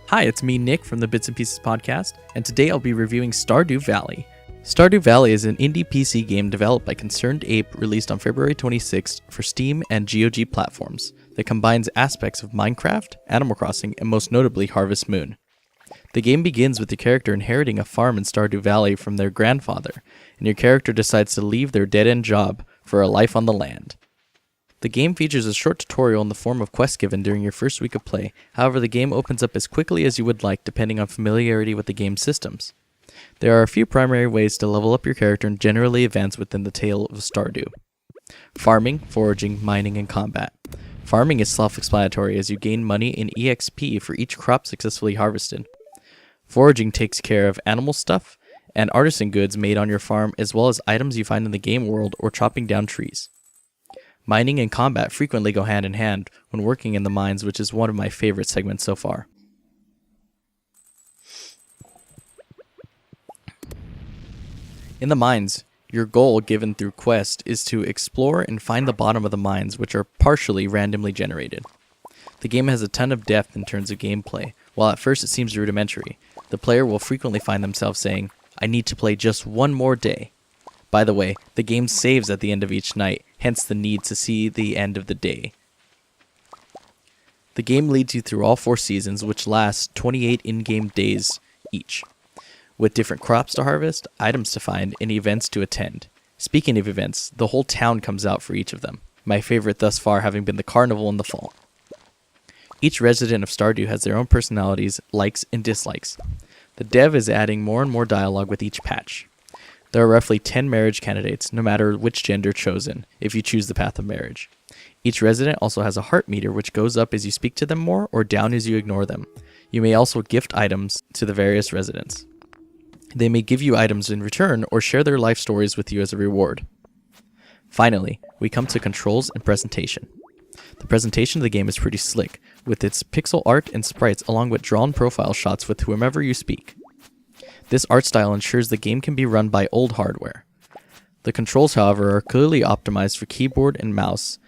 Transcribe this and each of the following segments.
Hi, it's me, Nick, from the Bits and Pieces Podcast, and today I'll be reviewing Stardew Valley. Stardew Valley is an indie PC game developed by Concerned Ape, released on February 26th for Steam and GOG platforms, that combines aspects of Minecraft, Animal Crossing, and most notably Harvest Moon. The game begins with the character inheriting a farm in Stardew Valley from their grandfather, and your character decides to leave their dead-end job for a life on the land. The game features a short tutorial in the form of quests given during your first week of play. However, the game opens up as quickly as you would like depending on familiarity with the game's systems. There are a few primary ways to level up your character and generally advance within the tale of Stardew. Farming, foraging, mining, and combat. Farming is self-explanatory as you gain money in EXP for each crop successfully harvested. Foraging takes care of animal stuff and artisan goods made on your farm, as well as items you find in the game world or chopping down trees. Mining and combat frequently go hand in hand when working in the mines, which is one of my favorite segments so far. In the mines, your goal given through quest is to explore and find the bottom of the mines, which are partially randomly generated. The game has a ton of depth in terms of gameplay. While at first it seems rudimentary, the player will frequently find themselves saying, "I need to play just one more day." By the way, the game saves at the end of each night, hence the need to see the end of the day. The game leads you through all 4 seasons, which last 28 in-game days each, with different crops to harvest, items to find, and events to attend. Speaking of events, the whole town comes out for each of them, my favorite thus far having been the carnival in the fall. Each resident of Stardew has their own personalities, likes, and dislikes. The dev is adding more and more dialogue with each patch. There are roughly 10 marriage candidates, no matter which gender chosen, if you choose the path of marriage. Each resident also has a heart meter, which goes up as you speak to them more or down as you ignore them. You may also gift items to the various residents. They may give you items in return or share their life stories with you as a reward. Finally, we come to controls and presentation. The presentation of the game is pretty slick, with its pixel art and sprites along with drawn profile shots with whomever you speak. This art style ensures the game can be run by old hardware. The controls, however, are clearly optimized for keyboard and mouse.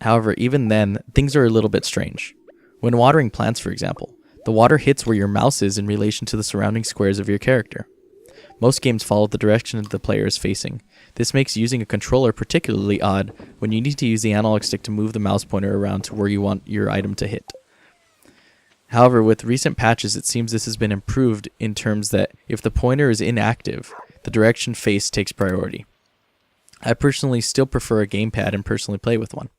However, even then, things are a little bit strange. When watering plants, for example, the water hits where your mouse is in relation to the surrounding squares of your character. Most games follow the direction the player is facing. This makes using a controller particularly odd when you need to use the analog stick to move the mouse pointer around to where you want your item to hit. However, with recent patches, it seems this has been improved in terms that if the pointer is inactive, the direction faced takes priority. I personally still prefer a gamepad and personally play with one.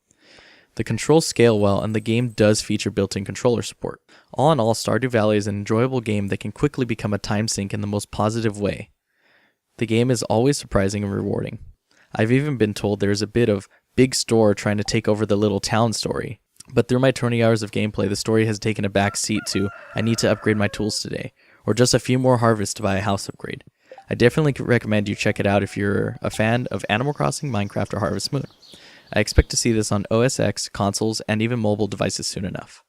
The controls scale well, and the game does feature built-in controller support. All in all, Stardew Valley is an enjoyable game that can quickly become a time sink in the most positive way. The game is always surprising and rewarding. I've even been told there is a bit of big store trying to take over the little town story. But through my 20 hours of gameplay, the story has taken a back seat to, I need to upgrade my tools today, or just a few more harvests to buy a house upgrade. I definitely recommend you check it out if you're a fan of Animal Crossing, Minecraft, or Harvest Moon. I expect to see this on OS X, consoles, and even mobile devices soon enough.